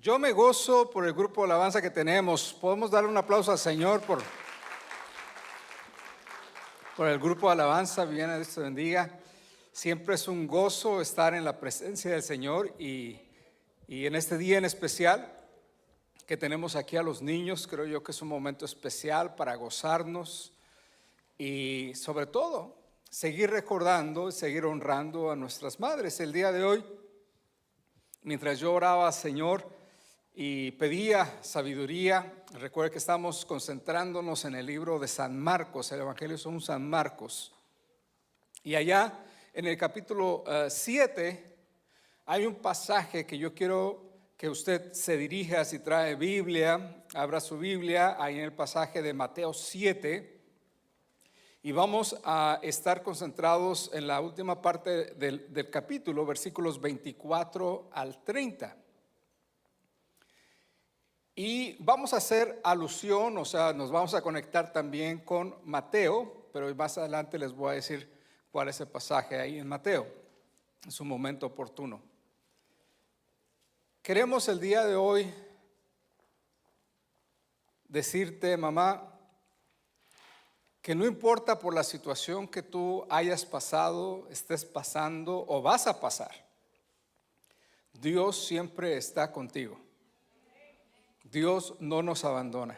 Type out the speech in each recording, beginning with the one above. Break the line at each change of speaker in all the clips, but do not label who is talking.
Yo me gozo por el grupo de alabanza que tenemos. Podemos darle un aplauso al Señor por el grupo de alabanza. Viviana, Dios te bendiga. Siempre es un gozo estar en la presencia del Señor y en este día en especial que tenemos aquí a los niños, creo yo que es un momento especial para gozarnos y sobre todo seguir recordando y seguir honrando a nuestras madres. El día de hoy, mientras yo oraba, Señor, y pedía sabiduría, recuerda que estamos concentrándonos en el libro de San Marcos, el Evangelio según San Marcos. Y allá en el capítulo 7 hay un pasaje que yo quiero que usted se dirija, si trae Biblia, abra su Biblia, ahí en el pasaje de Mateo 7. Y vamos a estar concentrados en la última parte del capítulo, versículos 24 al 30. Y vamos a hacer alusión, o sea, nos vamos a conectar también con Mateo, pero más adelante les voy a decir cuál es el pasaje ahí en Mateo. Es un momento oportuno. Queremos el día de hoy decirte, mamá, que no importa por la situación que tú hayas pasado, estés pasando o vas a pasar, Dios siempre está contigo. Dios no nos abandona.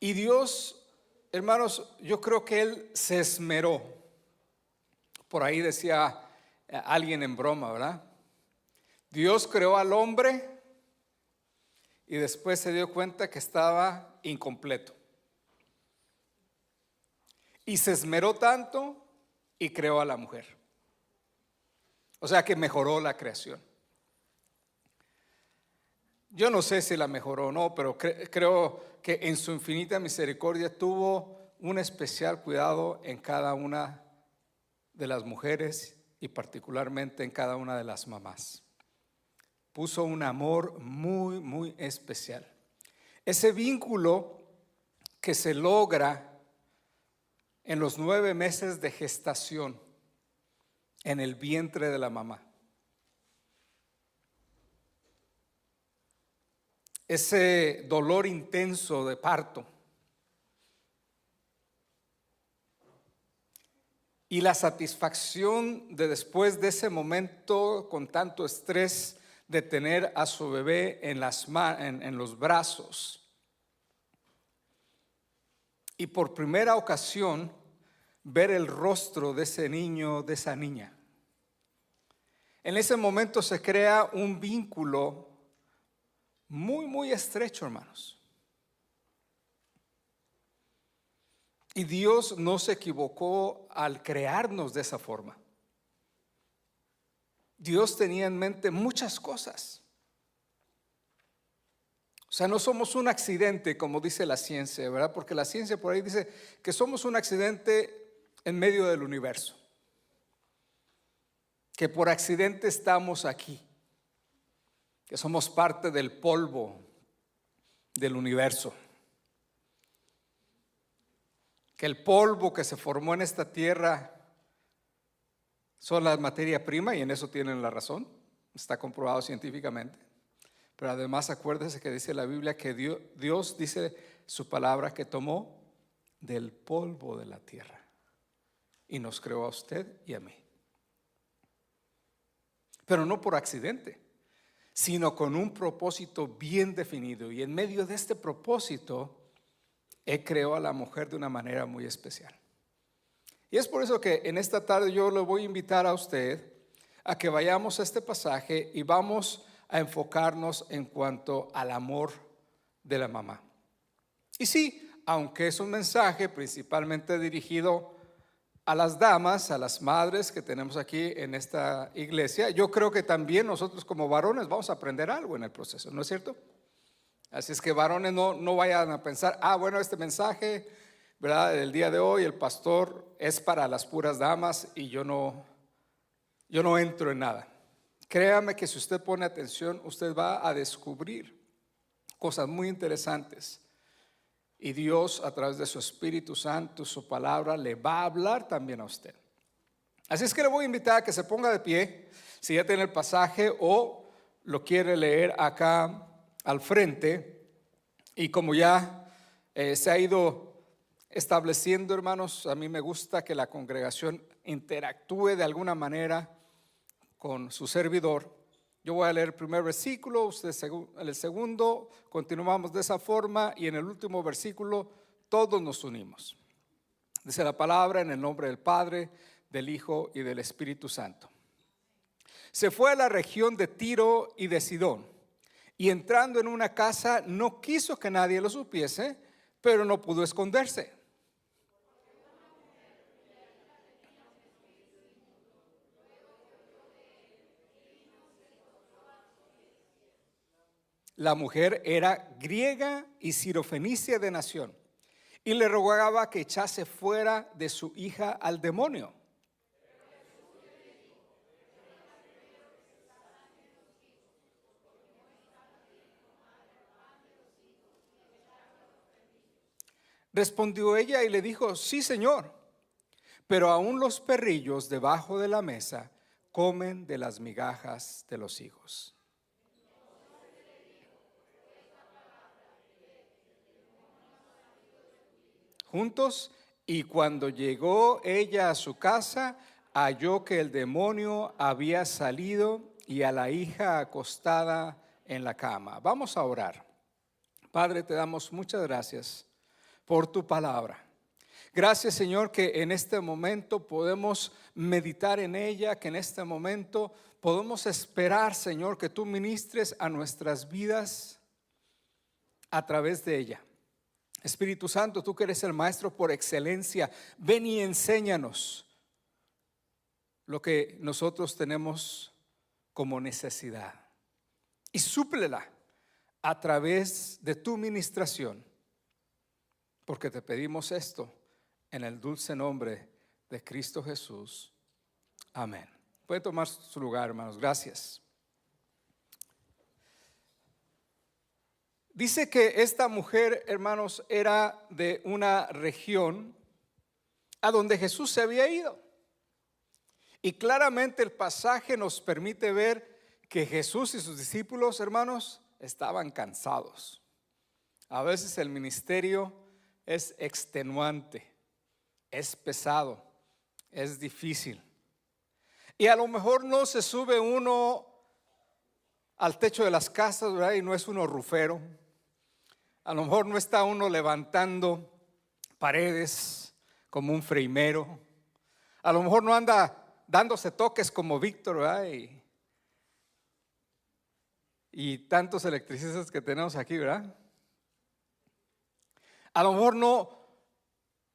Y Dios, hermanos, yo creo que Él se esmeró. Por ahí decía alguien en broma, ¿verdad? Dios creó al hombre y después se dio cuenta que estaba incompleto. Y se esmeró tanto y creó a la mujer. O sea que mejoró la creación. Yo no sé si la mejoró o no, pero creo que en su infinita misericordia tuvo un especial cuidado en cada una de las mujeres y particularmente en cada una de las mamás. Puso un amor muy, muy especial. Ese vínculo que se logra en los 9 meses de gestación en el vientre de la mamá. Ese dolor intenso de parto y la satisfacción de después de ese momento con tanto estrés de tener a su bebé en los brazos y por primera ocasión ver el rostro de ese niño, de esa niña. En ese momento se crea un vínculo muy, muy estrecho, hermanos. Y Dios no se equivocó al crearnos de esa forma. Dios tenía en mente muchas cosas. O sea, no somos un accidente, como dice la ciencia, ¿verdad? Porque la ciencia por ahí dice que somos un accidente en medio del universo. Que por accidente estamos aquí. Que somos parte del polvo del universo. Que el polvo que se formó en esta tierra son la materia prima y en eso tienen la razón, está comprobado científicamente. Pero además acuérdese que dice la Biblia que Dios dice su palabra que tomó del polvo de la tierra y nos creó a usted y a mí. Pero no por accidente, sino con un propósito bien definido. Y en medio de este propósito, Él creó a la mujer de una manera muy especial. Y es por eso que en esta tarde yo le voy a invitar a usted a que vayamos a este pasaje y vamos a enfocarnos en cuanto al amor de la mamá. Y sí, aunque es un mensaje principalmente dirigido a las damas, a las madres que tenemos aquí en esta iglesia, yo creo que también nosotros como varones vamos a aprender algo en el proceso, ¿no es cierto? Así es que varones no vayan a pensar, bueno, este mensaje, ¿verdad? El día de hoy el pastor es para las puras damas y yo no entro en nada. Créame que si usted pone atención, usted va a descubrir cosas muy interesantes. Y Dios a través de su Espíritu Santo, su palabra, le va a hablar también a usted. Así es que le voy a invitar a que se ponga de pie, si ya tiene el pasaje, o lo quiere leer acá al frente. Y como ya se ha ido estableciendo, hermanos, a mí me gusta que la congregación interactúe de alguna manera con su servidor. Yo voy a leer el primer versículo, usted el segundo, continuamos de esa forma y en el último versículo todos nos unimos. Dice la palabra: en el nombre del Padre, del Hijo y del Espíritu Santo. Se fue a la región de Tiro y de Sidón, y entrando en una casa no quiso que nadie lo supiese, pero no pudo esconderse. La mujer era griega y sirofenicia de nación, y le rogaba que echase fuera de su hija al demonio. Respondió ella y le dijo: sí, Señor, pero aún los perrillos debajo de la mesa comen de las migajas de los hijos. Juntos, y cuando llegó ella a su casa, halló que el demonio había salido y a la hija acostada en la cama. Vamos a orar. Padre, te damos muchas gracias por tu palabra. Gracias, Señor, que en este momento podemos meditar en ella, que en este momento podemos esperar, Señor, que tú ministres a nuestras vidas a través de ella. Espíritu Santo, tú que eres el maestro por excelencia, ven y enséñanos lo que nosotros tenemos como necesidad y súplela a través de tu ministración, porque te pedimos esto en el dulce nombre de Cristo Jesús. Amén. Puede tomar su lugar, hermanos. Gracias. Dice que esta mujer, hermanos, era de una región a donde Jesús se había ido. Y claramente el pasaje nos permite ver que Jesús y sus discípulos, hermanos, estaban cansados. A veces el ministerio es extenuante, es pesado, es difícil. Y a lo mejor no se sube uno al techo de las casas, ¿verdad? Y no es uno rufero. A lo mejor no está uno levantando paredes como un freimero. A lo mejor no anda dándose toques como Víctor, ¿verdad? Y tantos electricistas que tenemos aquí, ¿verdad? A lo mejor no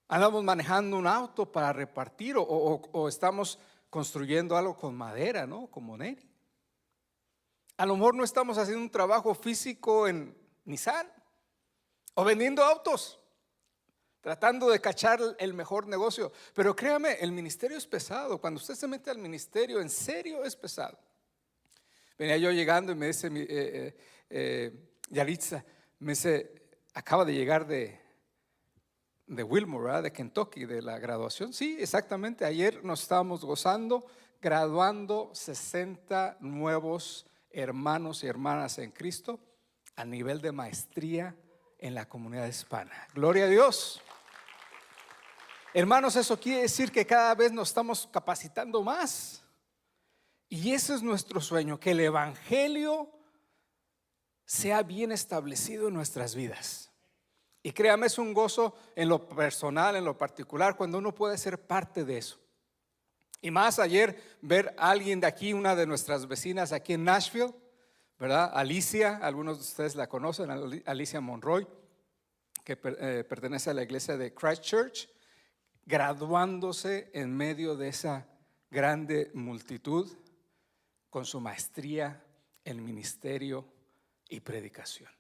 andamos manejando un auto para repartir o estamos construyendo algo con madera, ¿no? Como Neri. A lo mejor no estamos haciendo un trabajo físico en Nissan o vendiendo autos, tratando de cachar el mejor negocio. Pero créame, el ministerio es pesado. Cuando usted se mete al ministerio, en serio es pesado. Venía yo llegando y me dice Yaritza, me dice: acaba de llegar de Wilmore, ¿verdad? De Kentucky, de la graduación. Sí, exactamente, ayer nos estábamos gozando, graduando 60 nuevos hermanos y hermanas en Cristo a nivel de maestría en la comunidad hispana. Gloria a Dios. Hermanos, eso quiere decir que cada vez nos estamos capacitando más. Y ese es nuestro sueño, que el evangelio sea bien establecido en nuestras vidas. Y créame, es un gozo en lo personal, en lo particular, cuando uno puede ser parte de eso. Y más ayer ver a alguien de aquí, una de nuestras vecinas aquí en Nashville, ¿verdad? Alicia, algunos de ustedes la conocen, Alicia Monroy, que pertenece a la iglesia de Christ Church, graduándose en medio de esa grande multitud con su maestría en ministerio y predicación.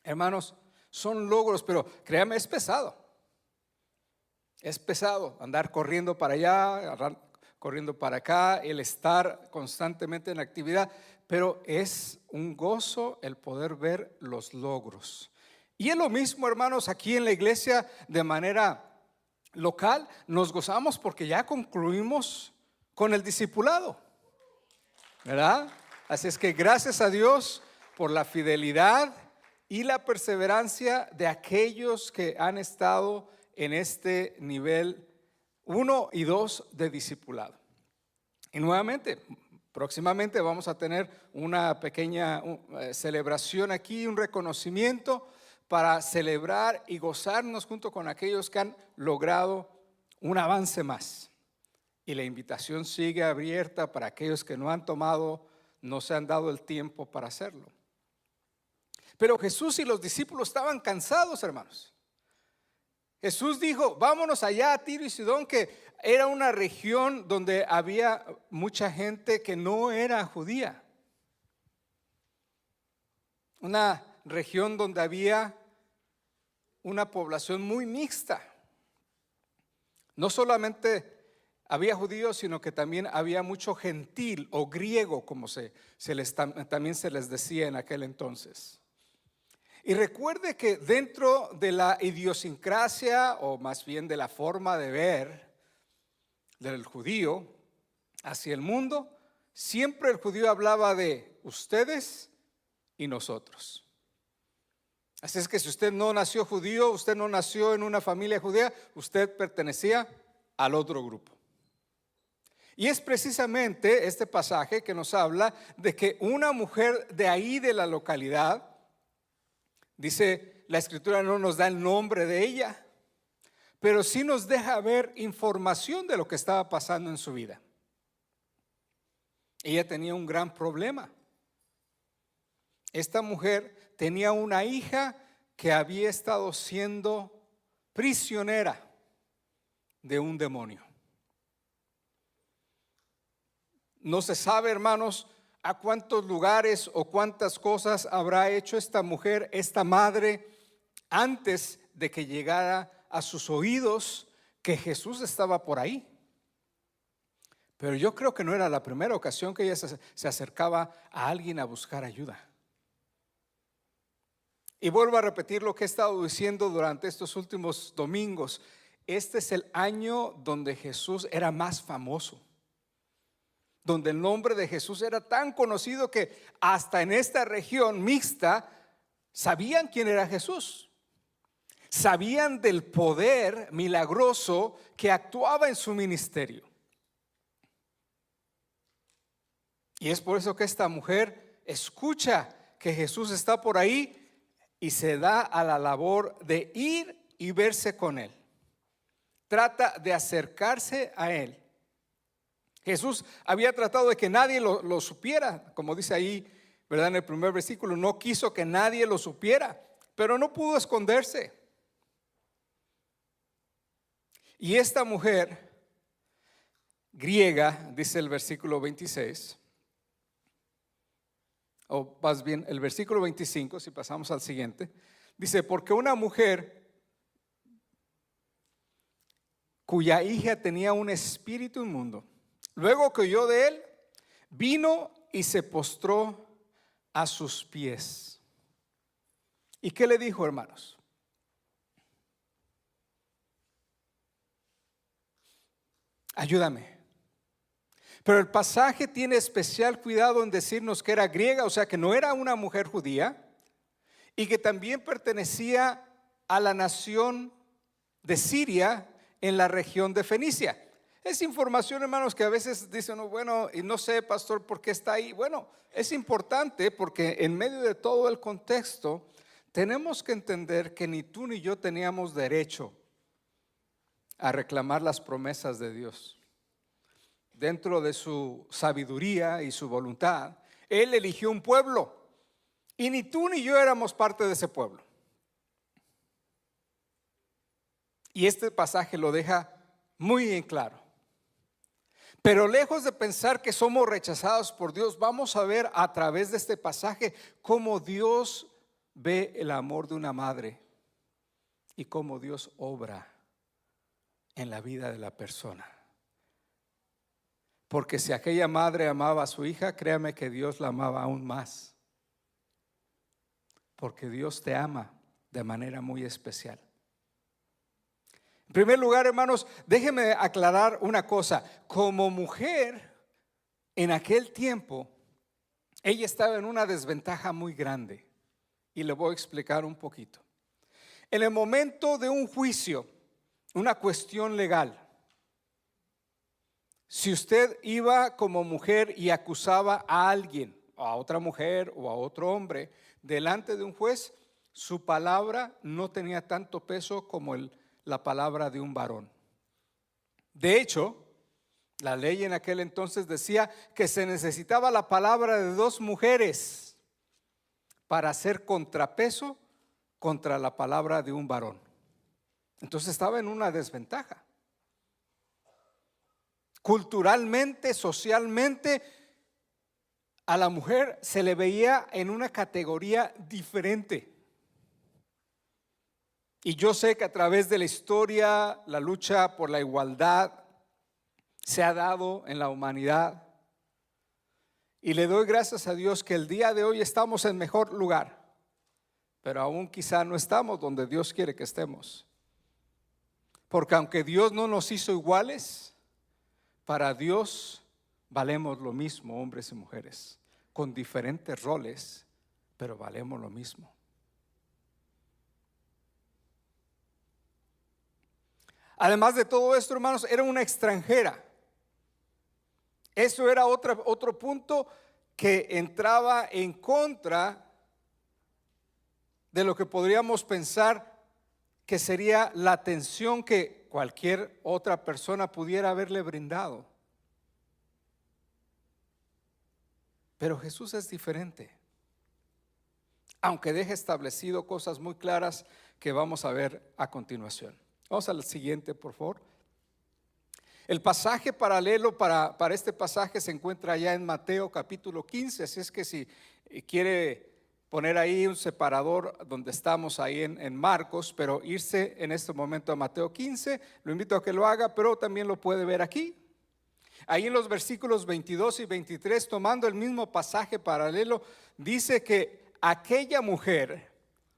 Hermanos, son logros, pero créame, es pesado. Es pesado andar corriendo para allá, corriendo para acá, el estar constantemente en actividad, pero es un gozo el poder ver los logros. Y es lo mismo, hermanos, aquí en la iglesia de manera local, nos gozamos porque ya concluimos con el discipulado, ¿verdad? Así es que gracias a Dios por la fidelidad y la perseverancia de aquellos que han estado en este nivel 1 y 2 de discipulado. Y nuevamente, próximamente vamos a tener una pequeña celebración aquí, un reconocimiento para celebrar y gozarnos junto con aquellos que han logrado un avance más. Y la invitación sigue abierta para aquellos que no se han dado el tiempo para hacerlo. Pero Jesús y los discípulos estaban cansados, hermanos. Jesús dijo, vámonos allá a Tiro y Sidón, que era una región donde había mucha gente que no era judía. Una región donde había una población muy mixta. No solamente había judíos, sino que también había mucho gentil o griego, como también se les decía en aquel entonces. Y recuerde que dentro de la idiosincrasia, o más bien de la forma de ver del judío hacia el mundo, siempre el judío hablaba de ustedes y nosotros. Así es que si usted no nació judío, usted no nació en una familia judía, usted pertenecía al otro grupo. Y es precisamente este pasaje que nos habla de que una mujer de ahí de la localidad, dice la escritura, no nos da el nombre de ella, pero sí nos deja ver información de lo que estaba pasando en su vida. Ella tenía un gran problema. Esta mujer tenía una hija que había estado siendo prisionera de un demonio. No se sabe, hermanos, a cuántos lugares o cuántas cosas habrá hecho esta mujer, esta madre, antes de que llegara a sus oídos que Jesús estaba por ahí. Pero yo creo que no era la primera ocasión que ella se acercaba a alguien a buscar ayuda. Y vuelvo a repetir lo que he estado diciendo durante estos últimos domingos. Este es el año donde Jesús era más famoso, donde el nombre de Jesús era tan conocido que hasta en esta región mixta sabían quién era Jesús. Sabían del poder milagroso que actuaba en su ministerio. Y es por eso que esta mujer escucha que Jesús está por ahí y se da a la labor de ir y verse con él. Trata de acercarse a él. Jesús había tratado de que nadie lo supiera, como dice ahí, ¿verdad? En el primer versículo, no quiso que nadie lo supiera, pero no pudo esconderse. Y esta mujer griega, dice el versículo 26, o más bien el versículo 25, si pasamos al siguiente, dice, porque una mujer cuya hija tenía un espíritu inmundo, luego que oyó de él, vino y se postró a sus pies. ¿Y qué le dijo, hermanos? Ayúdame. Pero el pasaje tiene especial cuidado en decirnos que era griega, o sea que no era una mujer judía, y que también pertenecía a la nación de Siria en la región de Fenicia. Es información, hermanos, que a veces dicen, bueno, y no sé, pastor, ¿por qué está ahí? Bueno, es importante porque en medio de todo el contexto tenemos que entender que ni tú ni yo teníamos derecho a reclamar las promesas de Dios. Dentro de su sabiduría y su voluntad, Él eligió un pueblo y ni tú ni yo éramos parte de ese pueblo. Y este pasaje lo deja muy en claro. Pero lejos de pensar que somos rechazados por Dios, vamos a ver a través de este pasaje cómo Dios ve el amor de una madre y cómo Dios obra en la vida de la persona. Porque si aquella madre amaba a su hija, créame que Dios la amaba aún más. Porque Dios te ama de manera muy especial. En primer lugar, hermanos, déjenme aclarar una cosa. Como mujer, en aquel tiempo, ella estaba en una desventaja muy grande. Y le voy a explicar un poquito. En el momento de un juicio, una cuestión legal, si usted iba como mujer y acusaba a alguien, a otra mujer o a otro hombre, delante de un juez, su palabra no tenía tanto peso como la palabra de un varón. De hecho, la ley en aquel entonces decía que se necesitaba la palabra de dos mujeres para hacer contrapeso contra la palabra de un varón. Entonces estaba en una desventaja. Culturalmente, socialmente, a la mujer se le veía en una categoría diferente. Y yo sé que a través de la historia, la lucha por la igualdad se ha dado en la humanidad. Y le doy gracias a Dios que el día de hoy estamos en mejor lugar, pero aún quizá no estamos donde Dios quiere que estemos. Porque aunque Dios no nos hizo iguales, para Dios valemos lo mismo, hombres y mujeres, con diferentes roles, pero valemos lo mismo. Además de todo esto, hermanos, era una extranjera. Eso era otro punto que entraba en contra de lo que podríamos pensar que sería la atención que cualquier otra persona pudiera haberle brindado. Pero Jesús es diferente, aunque deja establecido cosas muy claras que vamos a ver a continuación. Vamos al siguiente, por favor. El pasaje paralelo para este pasaje se encuentra allá en Mateo capítulo 15, así es que si quiere poner ahí un separador donde estamos ahí en Marcos, pero irse en este momento a Mateo 15, lo invito a que lo haga, pero también lo puede ver aquí. Ahí en los versículos 22 y 23, tomando el mismo pasaje paralelo, dice que aquella mujer,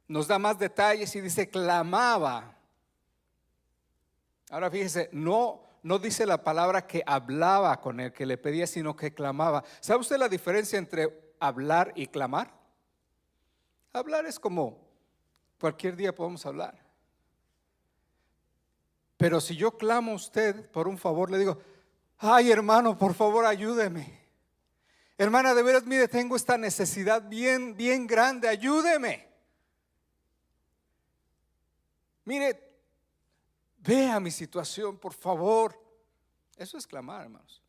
nos da más detalles y dice, clamaba. Ahora fíjese, no dice la palabra que hablaba con él, que le pedía, sino que clamaba. ¿Sabe usted la diferencia entre hablar y clamar? Hablar es como cualquier día podemos hablar. Pero si yo clamo a usted por un favor, le digo, ay hermano, por favor ayúdeme. Hermana, de veras, mire, tengo esta necesidad bien grande, ayúdeme. Mire, vea mi situación, por favor. Eso es clamar, hermanos.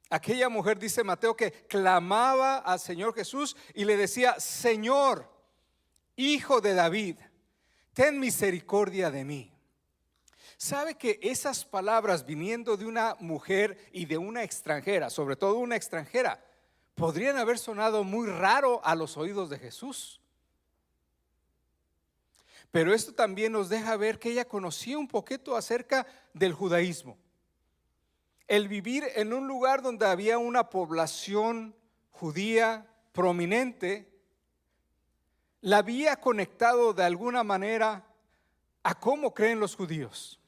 Aquella mujer, dice Mateo, que clamaba al Señor Jesús y le decía, Señor, Hijo de David, ten misericordia de mí. ¿Sabe que esas palabras viniendo de una mujer y de una extranjera, sobre todo una extranjera, podrían haber sonado muy raro a los oídos de Jesús? Pero esto también nos deja ver que ella conocía un poquito acerca del judaísmo. El vivir en un lugar donde había una población judía prominente, la había conectado de alguna manera a cómo creen los judíos.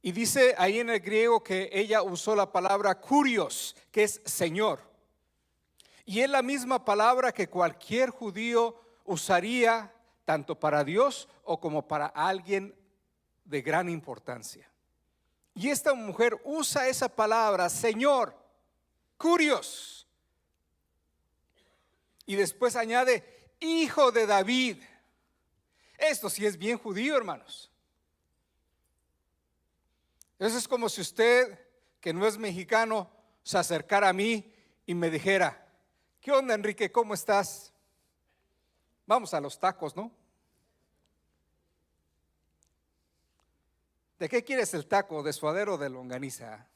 Y dice ahí en el griego que ella usó la palabra kurios, que es Señor. Y es la misma palabra que cualquier judío usaría tanto para Dios o como para alguien de gran importancia. Y esta mujer usa esa palabra, Señor, kurios. Y después añade, Hijo de David. Esto sí es bien judío, hermanos. Eso es como si usted, que no es mexicano, se acercara a mí y me dijera, ¿qué onda, Enrique? ¿Cómo estás? Vamos a los tacos, ¿no? ¿De qué quieres el taco? ¿De suadero o de longaniza?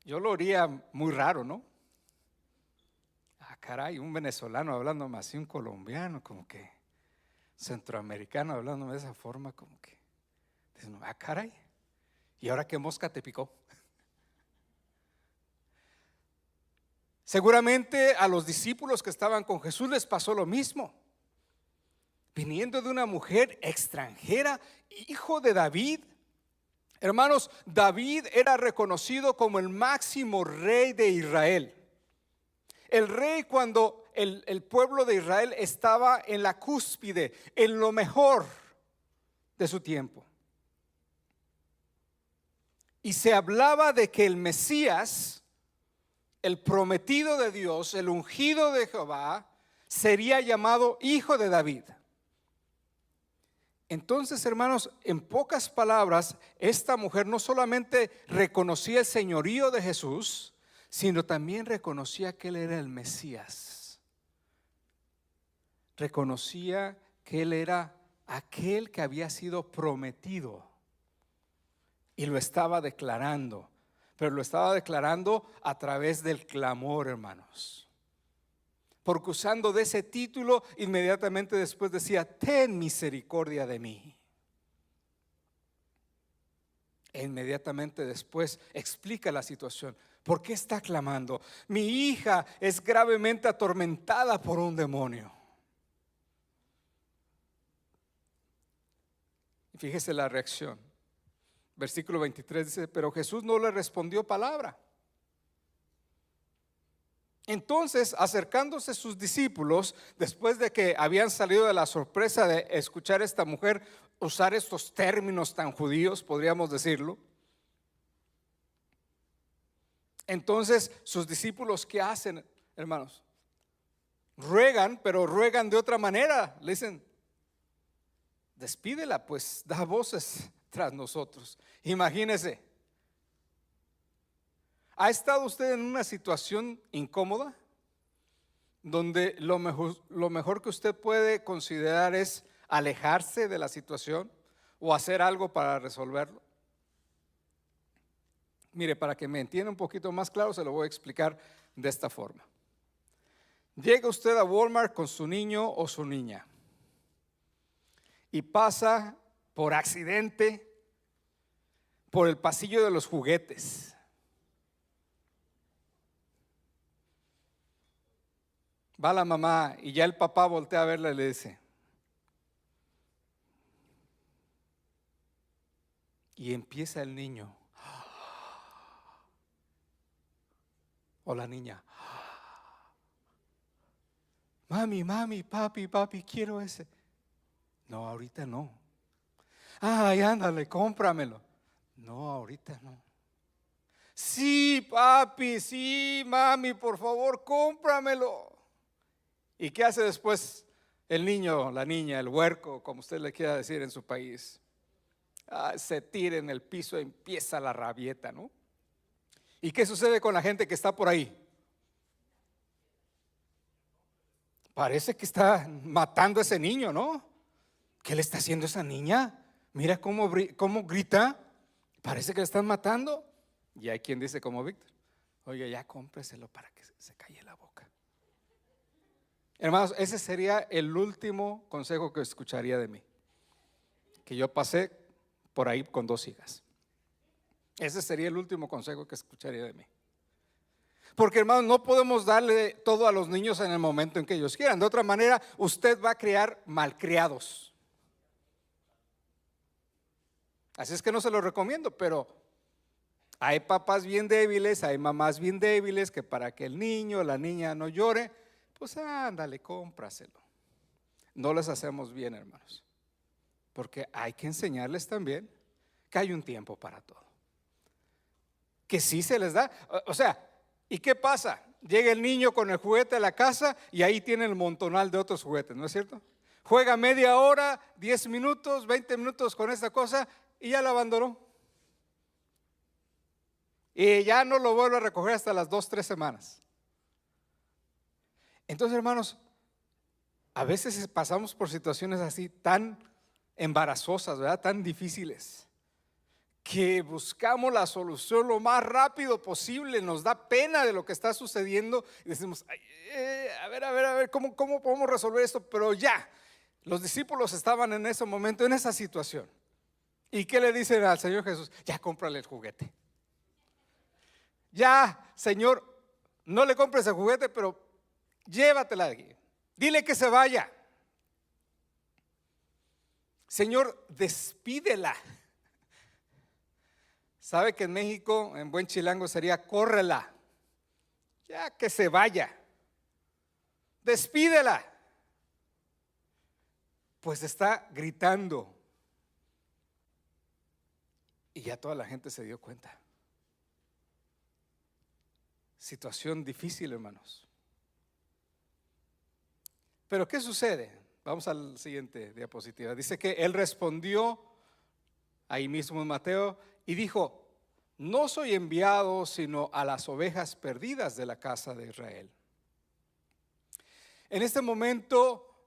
Yo lo haría muy raro, ¿no? Ah, caray, un venezolano hablándome así, un colombiano, como que centroamericano hablándome de esa forma, como que, ah, caray, ¿y ahora qué mosca te picó? Seguramente a los discípulos que estaban con Jesús les pasó lo mismo. Viniendo de una mujer extranjera, hijo de David, Hermanos, David era reconocido como el máximo rey de Israel. El rey cuando el pueblo de Israel estaba en la cúspide, en lo mejor de su tiempo. Y se hablaba de que el Mesías, el prometido de Dios, el ungido de Jehová, sería llamado hijo de David. Entonces, hermanos, en pocas palabras, esta mujer no solamente reconocía el señorío de Jesús, sino también reconocía que Él era el Mesías. Reconocía que Él era aquel que había sido prometido y lo estaba declarando, pero lo estaba declarando a través del clamor, hermanos. Porque usando de ese título, inmediatamente después decía: ten misericordia de mí. E inmediatamente después explica la situación. ¿Por qué está clamando? Mi hija es gravemente atormentada por un demonio. Fíjese la reacción. Versículo 23 dice: pero Jesús no le respondió palabra. Entonces, acercándose sus discípulos, después de que habían salido de la sorpresa de escuchar a esta mujer usar estos términos tan judíos, podríamos decirlo, entonces sus discípulos, ¿qué hacen, hermanos? Ruegan, pero ruegan de otra manera. Le dicen: despídela, pues da voces tras nosotros. Imagínese. ¿Ha estado usted en una situación incómoda donde lo mejor que usted puede considerar es alejarse de la situación o hacer algo para resolverlo? Mire, para que me entienda un poquito más claro, se lo voy a explicar de esta forma. Llega usted a Walmart con su niño o su niña y pasa por accidente por el pasillo de los juguetes. Va la mamá y ya el papá voltea a verla y le dice, y empieza el niño o la niña: mami, mami, papi, papi, quiero ese. No, ahorita no. Ay, ándale, cómpramelo. No, ahorita no. Sí, papi, sí, mami, por favor, cómpramelo. ¿Y qué hace después el niño, la niña, el huerco, como usted le quiera decir en su país? Se tira en el piso, empieza la rabieta, ¿no? ¿Y qué sucede con la gente que está por ahí? Parece que está matando a ese niño, ¿no? ¿Qué le está haciendo esa niña? Mira cómo grita. Parece que le están matando. Y hay quien dice como Víctor: oye, ya cómpreselo para que se calle la boca. Hermanos, ese sería el último consejo que escucharía de mí, que yo pasé por ahí con 2 hijas. Ese sería el último consejo que escucharía de mí. Porque, hermanos, no podemos darle todo a los niños en el momento en que ellos quieran. De otra manera, usted va a crear malcriados. Así es que no se lo recomiendo, pero hay papás bien débiles, hay mamás bien débiles que para que el niño o la niña no llore, pues ándale, cómpraselo. No les hacemos bien, hermanos, porque hay que enseñarles también que hay un tiempo para todo, que sí se les da. O sea, ¿y qué pasa? Llega el niño con el juguete a la casa y ahí tiene el montonal de otros juguetes, ¿no es cierto? Juega media hora, 10 minutos, 20 minutos con esta cosa y ya la abandonó. Y ya no lo vuelve a recoger hasta las 2-3 semanas. Entonces, hermanos, a veces pasamos por situaciones así tan embarazosas, ¿verdad? Tan difíciles, que buscamos la solución lo más rápido posible. Nos da pena de lo que está sucediendo y decimos: a ver, ¿cómo podemos resolver esto? Pero ya, los discípulos estaban en ese momento, en esa situación. ¿Y qué le dicen al Señor Jesús? Ya cómprale el juguete. Ya, Señor, no le compres el juguete, pero llévatela de aquí. Dile que se vaya. Señor, despídela. ¿Sabe que en México, en buen chilango, sería córrela? Ya que se vaya. Despídela. Pues está gritando. Y ya toda la gente se dio cuenta. Situación difícil, hermanos. Pero ¿qué sucede? Vamos al siguiente diapositiva. Dice que él respondió ahí mismo en Mateo y dijo: no soy enviado sino a las ovejas perdidas de la casa de Israel. En este momento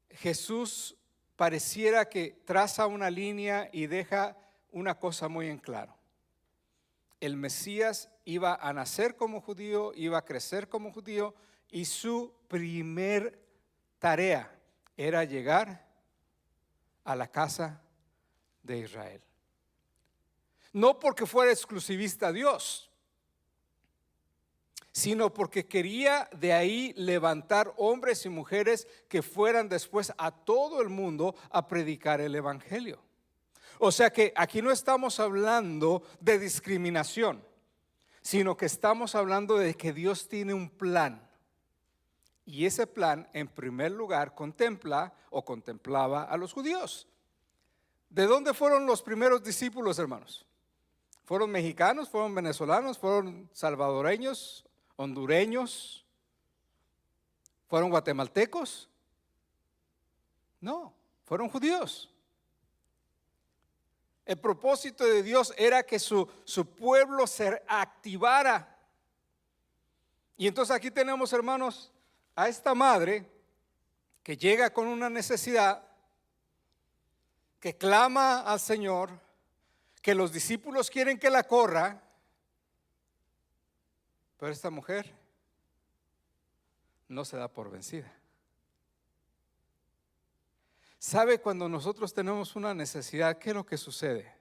Jesús pareciera que traza una línea y deja una cosa muy en claro. El Mesías iba a nacer como judío, iba a crecer como judío, y su primer tarea era llegar a la casa de Israel. No porque fuera exclusivista Dios, sino porque quería de ahí levantar hombres y mujeres que fueran después a todo el mundo a predicar el evangelio. O sea que aquí no estamos hablando de discriminación, sino que estamos hablando de que Dios tiene un plan. Y ese plan, en primer lugar, contempla o contemplaba a los judíos. ¿De dónde fueron los primeros discípulos, hermanos? ¿Fueron mexicanos? ¿Fueron venezolanos? ¿Fueron salvadoreños? ¿Hondureños? ¿Fueron guatemaltecos? No, fueron judíos. El propósito de Dios era que su pueblo se activara. Y entonces aquí tenemos, hermanos, a esta madre que llega con una necesidad, que clama al Señor, que los discípulos quieren que la corra, pero esta mujer no se da por vencida. ¿Sabe? Cuando nosotros tenemos una necesidad, ¿qué es lo que sucede?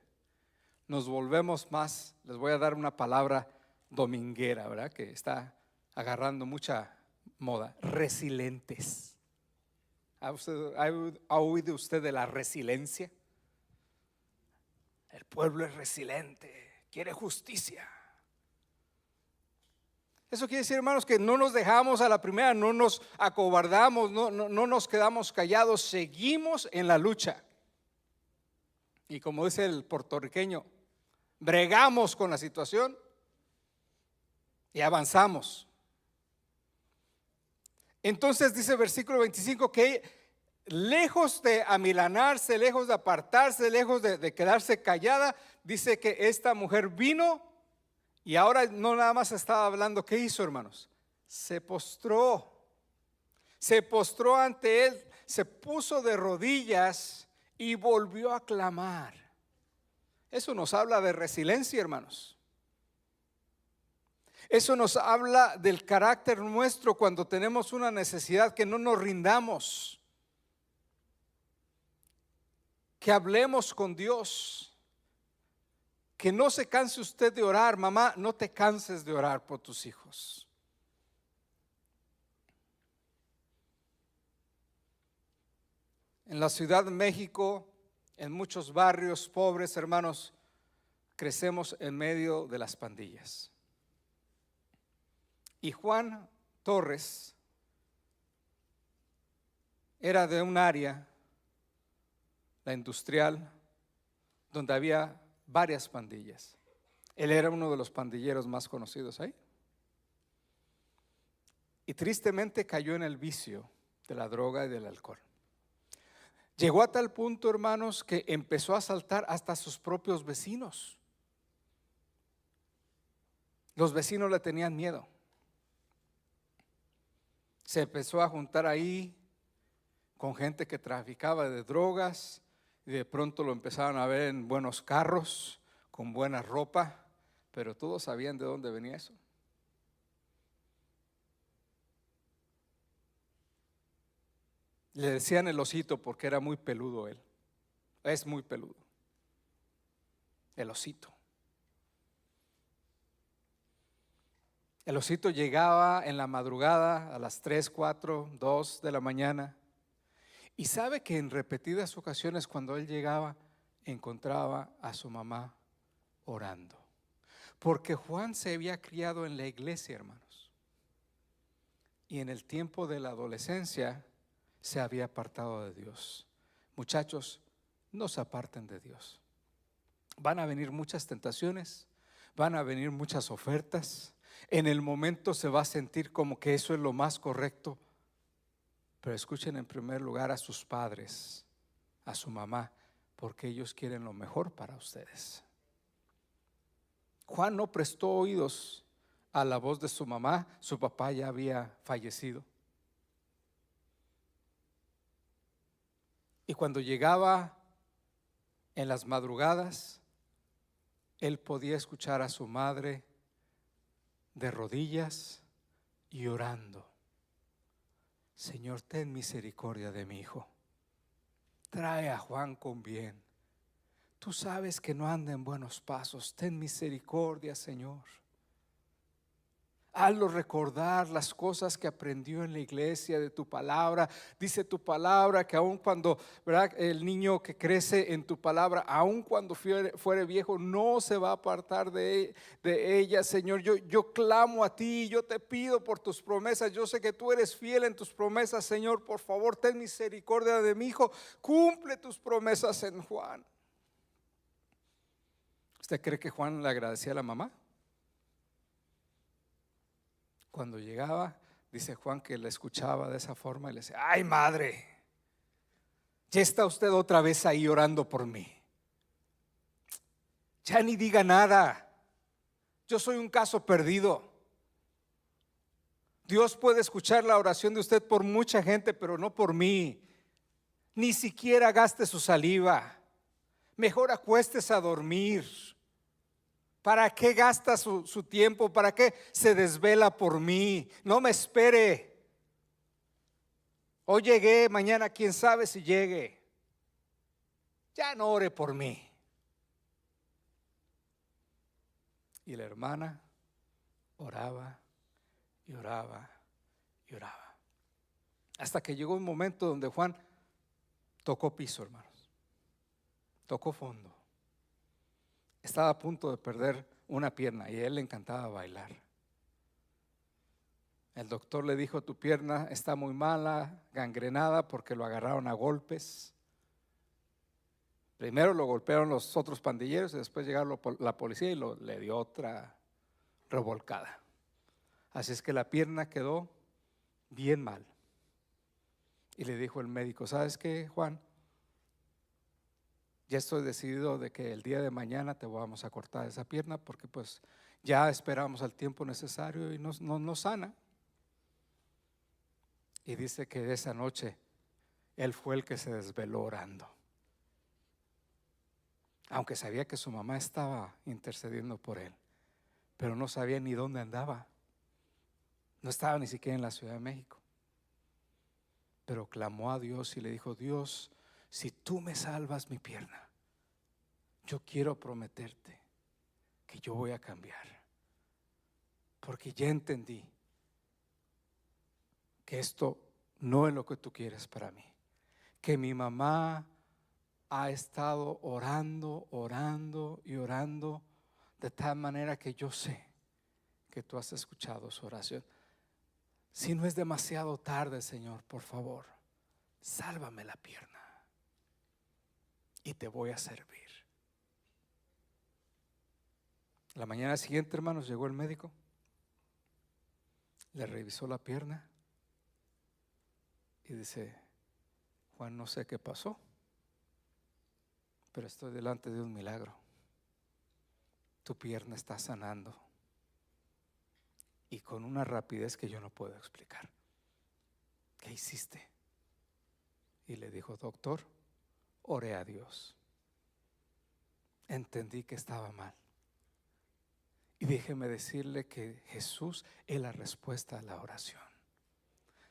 Nos volvemos más, les voy a dar una palabra dominguera, ¿verdad? Que está agarrando mucha moda, resilientes. ¿Ha oído usted de la resiliencia? El pueblo es resiliente, quiere justicia. Eso quiere decir, hermanos, que no nos dejamos a la primera, no nos acobardamos, no nos quedamos callados, seguimos en la lucha. Y como dice el puertorriqueño, bregamos con la situación y avanzamos. Entonces dice versículo 25 que lejos de amilanarse, lejos de apartarse, lejos de quedarse callada, dice que esta mujer vino. Y ahora no nada más estaba hablando, ¿qué hizo, hermanos? Se postró ante él, se puso de rodillas y volvió a clamar. Eso nos habla de resiliencia, hermanos. Eso nos habla del carácter nuestro cuando tenemos una necesidad, que no nos rindamos, que hablemos con Dios. Que no se canse usted de orar. Mamá, no te canses de orar por tus hijos. En la Ciudad de México, en muchos barrios pobres, hermanos, crecemos en medio de las pandillas. Y Juan Torres era de un área, la industrial, donde había varias pandillas. Él era uno de los pandilleros más conocidos ahí. Y tristemente cayó en el vicio de la droga y del alcohol. Llegó a tal punto, hermanos, que empezó a asaltar hasta sus propios vecinos. Los vecinos le tenían miedo. Se empezó a juntar ahí con gente que traficaba de drogas. Y de pronto lo empezaron a ver en buenos carros, con buena ropa, pero todos sabían de dónde venía eso. Le decían el osito porque era muy peludo él. Es muy peludo. El osito. El osito llegaba en la madrugada a las 3, 4, 2 de la mañana. Y sabe que en repetidas ocasiones cuando él llegaba encontraba a su mamá orando. Porque Juan se había criado en la iglesia, hermanos. Y en el tiempo de la adolescencia se había apartado de Dios. Muchachos, no se aparten de Dios. Van a venir muchas tentaciones, van a venir muchas ofertas. En el momento se va a sentir como que eso es lo más correcto. Pero escuchen en primer lugar a sus padres, a su mamá, porque ellos quieren lo mejor para ustedes. Juan no prestó oídos a la voz de su mamá. Su papá ya había fallecido. Y cuando llegaba en las madrugadas, él podía escuchar a su madre de rodillas y orando: Señor, ten misericordia de mi hijo. Trae a Juan con bien. Tú sabes que no anda en buenos pasos. Ten misericordia, Señor. Hazlo recordar las cosas que aprendió en la iglesia de tu palabra. Dice tu palabra que aun cuando, ¿verdad?, el niño que crece en tu palabra, aun cuando fuere viejo, no se va a apartar de ella, Señor. Yo clamo a ti, yo te pido por tus promesas. Yo sé que tú eres fiel en tus promesas, Señor. Por favor, ten misericordia de mi hijo. Cumple tus promesas en Juan. ¿Usted cree que Juan le agradecía a la mamá? Cuando llegaba, dice Juan que la escuchaba de esa forma y le decía: ay, madre, ya está usted otra vez ahí orando por mí. Ya ni diga nada. Yo soy un caso perdido. Dios puede escuchar la oración de usted por mucha gente, pero no por mí. Ni siquiera gaste su saliva. Mejor acuéstese a dormir. ¿Para qué gasta su tiempo? ¿Para qué se desvela por mí? No me espere. Hoy llegué, mañana quién sabe si llegue. Ya no ore por mí. Y la hermana oraba y oraba y oraba. Hasta que llegó un momento donde Juan tocó piso, hermanos. Tocó fondo. Estaba a punto de perder una pierna y a él le encantaba bailar. El doctor le dijo: tu pierna está muy mala, gangrenada, porque lo agarraron a golpes. Primero lo golpearon los otros pandilleros y después llegaron la policía y le dio otra revolcada. Así es que la pierna quedó bien mal. Y le dijo el médico: ¿sabes qué, Juan? Ya estoy decidido de que el día de mañana te vamos a cortar esa pierna, porque pues ya esperamos el tiempo necesario y no sana. Y dice que esa noche él fue el que se desveló orando, aunque sabía que su mamá estaba intercediendo por él, pero no sabía ni dónde andaba. No estaba ni siquiera en la Ciudad de México. Pero clamó a Dios y le dijo: Dios, si tú me salvas mi pierna, yo quiero prometerte que yo voy a cambiar, porque ya entendí que esto no es lo que tú quieres para mí. Que mi mamá ha estado orando, orando y orando, de tal manera que yo sé que tú has escuchado su oración. Si no es demasiado tarde, Señor, por favor, sálvame la pierna y te voy a servir. La mañana siguiente, hermanos, llegó el médico, le revisó la pierna y dice: Juan, no sé qué pasó, pero estoy delante de un milagro. Tu pierna está sanando y con una rapidez que yo no puedo explicar. ¿Qué hiciste? Y le dijo: doctor, oré a Dios, entendí que estaba mal, y déjeme decirle que Jesús es la respuesta a la oración.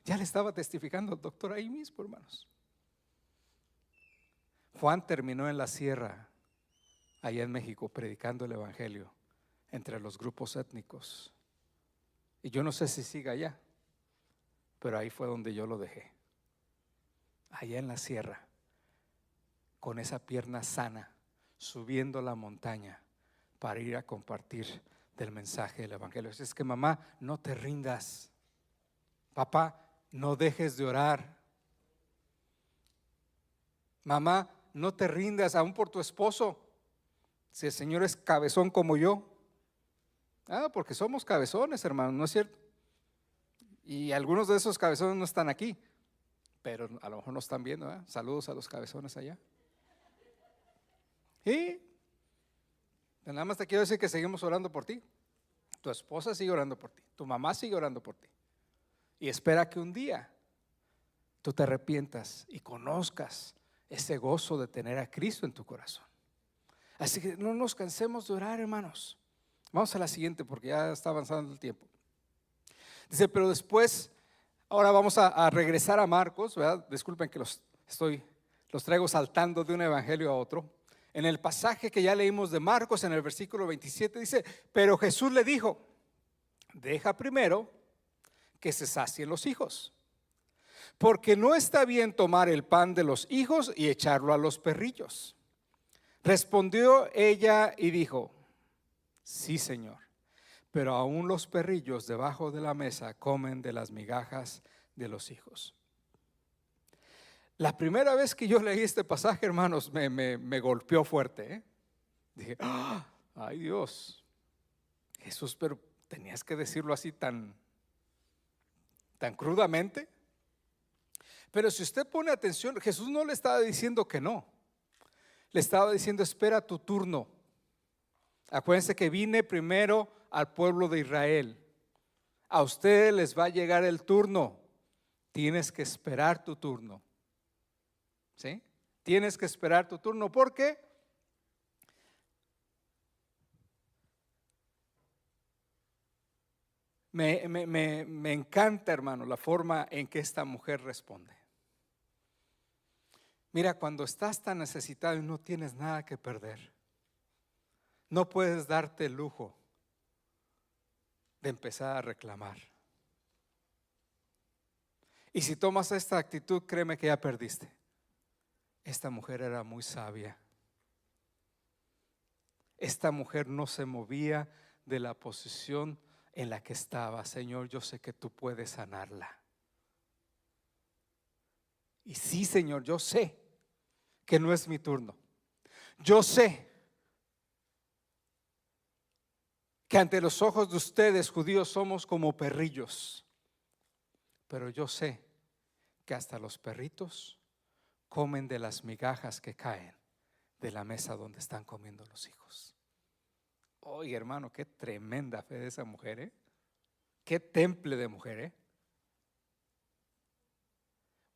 Ya le estaba testificando el doctor ahí mismo, hermanos. Juan terminó en la sierra, allá en México, predicando el evangelio entre los grupos étnicos. Y yo no sé si siga allá, pero ahí fue donde yo lo dejé, allá en la sierra, con esa pierna sana, subiendo la montaña para ir a compartir del mensaje del evangelio. Es que mamá, no te rindas. Papá, no dejes de orar. Mamá, no te rindas aún por tu esposo. Si el Señor es cabezón como yo. Porque somos cabezones, hermano, ¿no es cierto? Y algunos de esos cabezones no están aquí, pero a lo mejor no están viendo. Saludos a los cabezones allá. Y nada más te quiero decir que seguimos orando por ti. Tu esposa sigue orando por ti. Tu mamá sigue orando por ti. Y espera que un día tú te arrepientas y conozcas ese gozo de tener a Cristo en tu corazón. Así que no nos cansemos de orar, hermanos. Vamos a la siguiente porque ya está avanzando el tiempo. Dice, pero después, ahora vamos a regresar a Marcos, ¿verdad? Disculpen que los traigo saltando de un evangelio a otro. En el pasaje que ya leímos de Marcos, en el versículo 27, dice, pero Jesús le dijo, deja primero que se sacien los hijos, porque no está bien tomar el pan de los hijos y echarlo a los perrillos. Respondió ella y dijo, sí, Señor, pero aún los perrillos debajo de la mesa comen de las migajas de los hijos. La primera vez que yo leí este pasaje, hermanos, me golpeó fuerte, Dije, ay Dios, Jesús, pero tenías que decirlo así tan crudamente. Pero si usted pone atención, Jesús no le estaba diciendo que no. Le estaba diciendo, espera tu turno. Acuérdense que vine primero al pueblo de Israel. A ustedes les va a llegar el turno. Tienes que esperar tu turno. ¿Sí? Tienes que esperar tu turno. ¿Por qué? Me encanta, hermano, la forma en que esta mujer responde. Mira, cuando estás tan necesitado y no tienes nada que perder, no puedes darte el lujo de empezar a reclamar. Y si tomas esta actitud, créeme que ya perdiste. Esta mujer era muy sabia. Esta mujer no se movía de la posición en la que estaba. Señor, yo sé que tú puedes sanarla. Y sí, Señor, yo sé que no es mi turno. Yo sé que ante los ojos de ustedes, judíos, somos como perrillos. Pero yo sé que hasta los perritos comen de las migajas que caen de la mesa donde están comiendo los hijos. Oye, hermano, qué tremenda fe de esa mujer, Qué temple de mujer,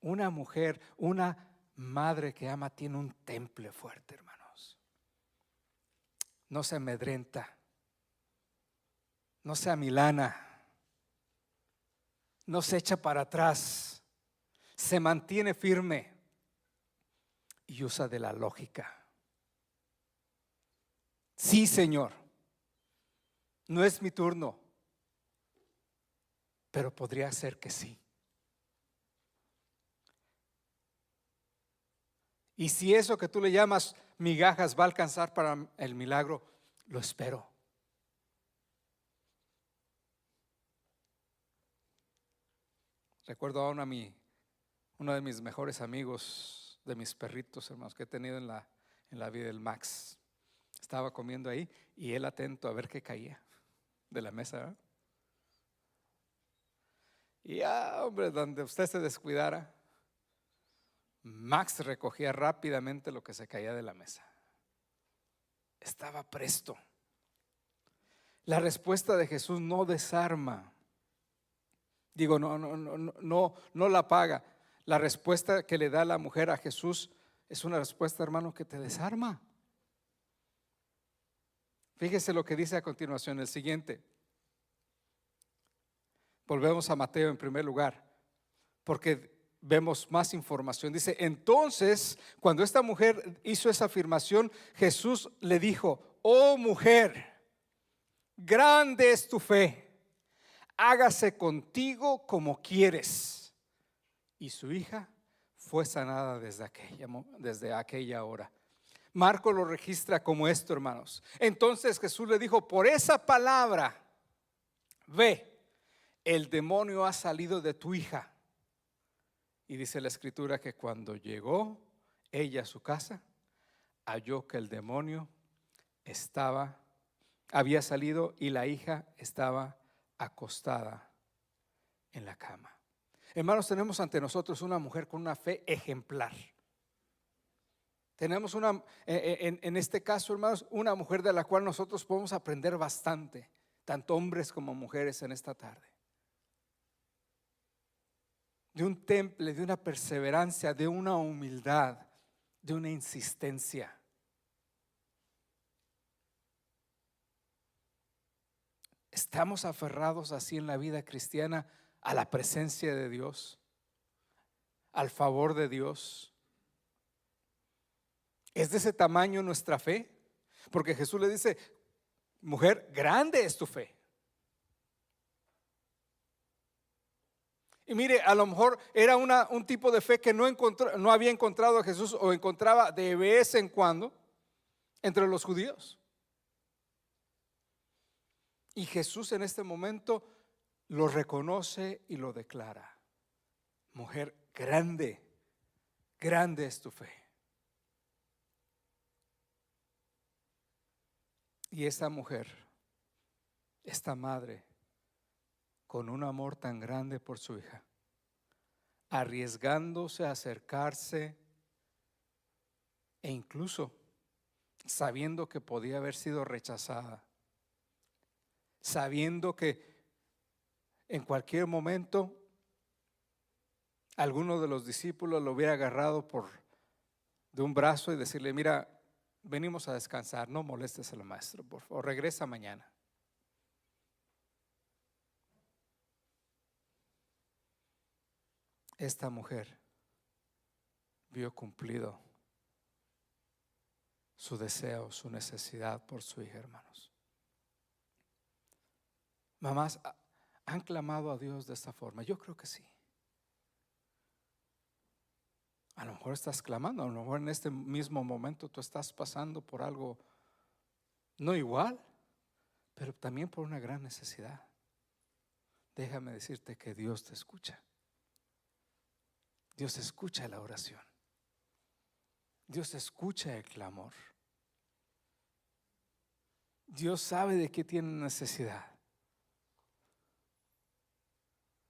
Una mujer, una madre que ama tiene un temple fuerte, hermanos. No se amedrenta, no se amilana, no se echa para atrás, se mantiene firme y usa de la lógica. Sí, Señor, no es mi turno, pero podría ser que sí. Y si eso que tú le llamas migajas va a alcanzar para el milagro, lo espero. Recuerdo a uno de mis mejores amigos, de mis perritos, hermanos, que he tenido en la vida, el Max. Estaba comiendo ahí y él atento a ver qué caía de la mesa. Y hombre, donde usted se descuidara, Max recogía rápidamente lo que se caía de la mesa. Estaba presto. La respuesta de Jesús no desarma. Digo, no la apaga. La respuesta que le da la mujer a Jesús es una respuesta, hermano, que te desarma. Fíjese lo que dice a continuación, el siguiente. Volvemos a Mateo en primer lugar, porque vemos más información. Dice, entonces, cuando esta mujer hizo esa afirmación, Jesús le dijo, oh mujer, grande es tu fe, hágase contigo como quieres. Y su hija fue sanada desde aquella hora. Marcos lo registra como esto, hermanos. Entonces Jesús le dijo: por esa palabra, ve, el demonio ha salido de tu hija. Y dice la escritura que cuando llegó ella a su casa, halló que el demonio había salido y la hija estaba acostada en la cama. Hermanos, tenemos ante nosotros una mujer con una fe ejemplar. Tenemos en este caso, hermanos, una mujer de la cual nosotros podemos aprender bastante, tanto hombres como mujeres en esta tarde. De un temple, de una perseverancia, de una humildad, de una insistencia. ¿Estamos aferrados así en la vida cristiana a la presencia de Dios, al favor de Dios? ¿Es de ese tamaño nuestra fe? Porque Jesús le dice: mujer, grande es tu fe. Y mire, a lo mejor era un tipo de fe que no había encontrado a Jesús, o encontraba de vez en cuando entre los judíos. Y Jesús en este momento lo reconoce y lo declara: mujer, grande, grande es tu fe. Y esta mujer, esta madre, con un amor tan grande por su hija, arriesgándose a acercarse, e incluso sabiendo que podía haber sido rechazada, sabiendo que en cualquier momento alguno de los discípulos lo hubiera agarrado de un brazo y decirle: mira, venimos a descansar, no molestes al maestro, por favor, regresa mañana. Esta mujer vio cumplido su deseo, su necesidad por su hija, hermanos. Mamás, ¿han clamado a Dios de esta forma? Yo creo que sí. A lo mejor estás clamando, a lo mejor en este mismo momento tú estás pasando por algo no igual, pero también por una gran necesidad. Déjame decirte que Dios te escucha. Dios escucha la oración. Dios escucha el clamor. Dios sabe de qué tiene necesidad.